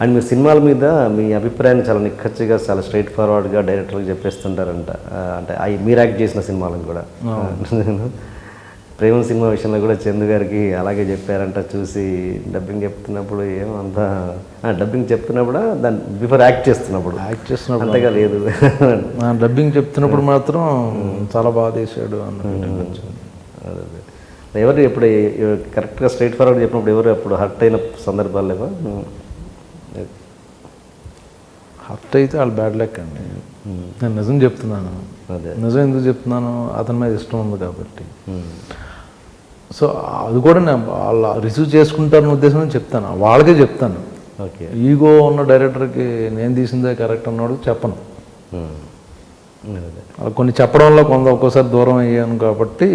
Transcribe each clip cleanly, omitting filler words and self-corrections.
And మీరు సినిమాల మీద మీ అభిప్రాయాన్ని చాలా నిక్కచ్చిగా చాలా స్ట్రైట్ ఫార్వర్డ్గా డైరెక్టర్కి చెప్పేస్తుంటారంట. అంటే అవి మీరు యాక్ట్ చేసిన సినిమాలను కూడా ప్రేమ సినిమా విషయంలో కూడా చందు గారికి అలాగే చెప్పారంట. చూసి డబ్బింగ్ చెప్తున్నప్పుడు ఏమంతా డబ్బింగ్ చెప్తున్నప్పుడు దాన్ని బిఫోర్ యాక్ట్ చేస్తున్నప్పుడు అంతగా లేదు, డబ్బింగ్ చెప్తున్నప్పుడు మాత్రం చాలా బాగా తీసాడు అన్నట్టు. ఎవరు ఎప్పుడు కరెక్ట్గా స్ట్రైట్ ఫార్వర్డ్ చెప్పినప్పుడు ఎవరు అప్పుడు హర్ట్ అయిన సందర్భాలు లేవా? హర్ట్ అయితే వాళ్ళు బ్యాడ్ లక్ అండి. నేను నిజం చెప్తున్నాను. అదే నిజం ఎందుకు చెప్తున్నాను, అతని మీద ఇష్టం ఉంది కాబట్టి. సో అది కూడా నేను వాళ్ళ రిసీవ్ చేసుకుంటారన్న ఉద్దేశంతో చెప్తాను, వాళ్ళకే చెప్తాను. ఓకే, ఈగో ఉన్న డైరెక్టర్కి నేను తీసిందే కరెక్ట్ అన్నాడు చెప్పను. కొన్ని చెప్పడం వల్ల ఒక్కోసారి దూరం అయ్యాను కాబట్టి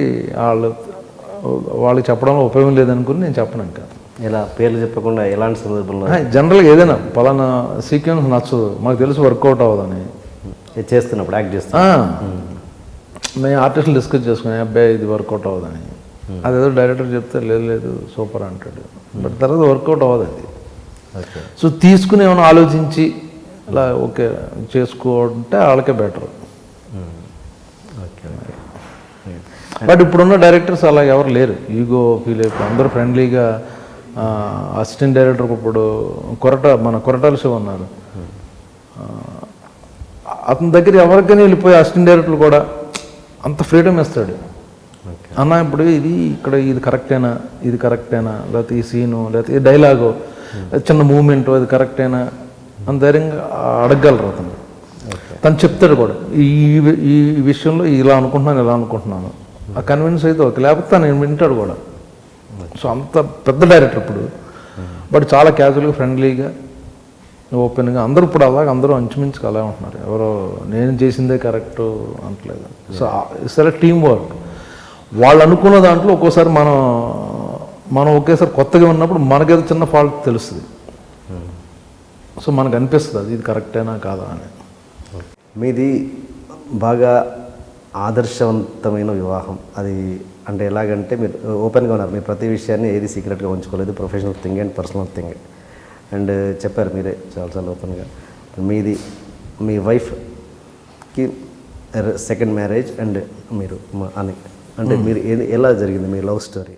వాళ్ళకి చెప్పడంలో ఉపయోగం లేదనుకుని నేను చెప్పను. ఇంకా ఇలా పేర్లు చెప్పకుండా ఎలాంటి సందర్భంలో జనరల్గా ఏదైనా పలానా సీక్వెన్స్ నచ్చదు, మాకు తెలుసు వర్కౌట్ అవ్వదని చేస్తున్నప్పుడు యాక్ట్ చేస్తా మేము ఆర్టిస్టులు డిస్కస్ చేసుకుని అబ్బాయి ఇది వర్కౌట్ అవ్వదని, అదేదో డైరెక్టర్ చెప్తే లేదు లేదు సూపర్ అంటాడు, బట్ తర్వాత వర్కౌట్ అవ్వదు అది. సో తీసుకుని ఏమైనా ఆలోచించి అలా ఓకే చేసుకోంటే వాళ్ళకే బెటర్. బట్ ఇప్పుడున్న డైరెక్టర్స్ అలా ఎవరు లేరు, ఈగో ఫీల్ అయిపోయి అందరూ ఫ్రెండ్లీగా. అసిస్టెంట్ డైరెక్టర్ ఇప్పుడు మన కొరటాల శివ ఉన్నారు, అతని దగ్గర ఎవరికైనా వెళ్ళిపోయి అసిస్టెంట్ డైరెక్టర్లు కూడా అంత ఫ్రీడమ్ ఇస్తాడు. అన్న ఇప్పుడు ఇక్కడ ఇది కరెక్టేనా, ఇది కరెక్టేనా, లేకపోతే ఈ సీను, లేకపోతే ఈ డైలాగు, చిన్న మూమెంట్ అది కరెక్టేనా అని ధైర్యంగా అడగగలరు. తను చెప్తాడు కూడా ఈ విషయంలో ఇలా అనుకుంటున్నాను ఆ కన్విన్స్ అయితే ఓకే, లేకపోతే తను వింటాడు కూడా. సో అంత పెద్ద డైరెక్టర్ ఇప్పుడు, బట్ చాలా క్యాజువల్గా ఫ్రెండ్లీగా ఓపెన్గా అందరూ ఇప్పుడు అలాగే అందరూ అంచుమించుకు అలా ఉంటున్నారు. ఎవరో నేను చేసిందే కరెక్ట్ అంటలేదు. సో సరే టీం వర్క్, వాళ్ళు అనుకున్న దాంట్లో ఒక్కోసారి మనం ఒకేసారి కొత్తగా ఉన్నప్పుడు మనకేదో చిన్న ఫాల్ట్ తెలుస్తుంది. సో మనకు అనిపిస్తుంది అది ఇది కరెక్టేనా కాదా అని. మీది బాగా ఆదర్శవంతమైన వివాహం. అది అంటే ఎలాగంటే మీరు ఓపెన్గా ఉన్నారు, మీరు ప్రతి విషయాన్ని ఏది సీక్రెట్గా ఉంచుకోలేదు, professional thing and personal thing. And చెప్పారు మీరే చాలా ఓపెన్గా. మీది మీ వైఫ్కి సెకండ్ మ్యారేజ్ అండ్ మీరు అని అంటే మీరు ఎలా జరిగింది మీ లవ్ స్టోరీ?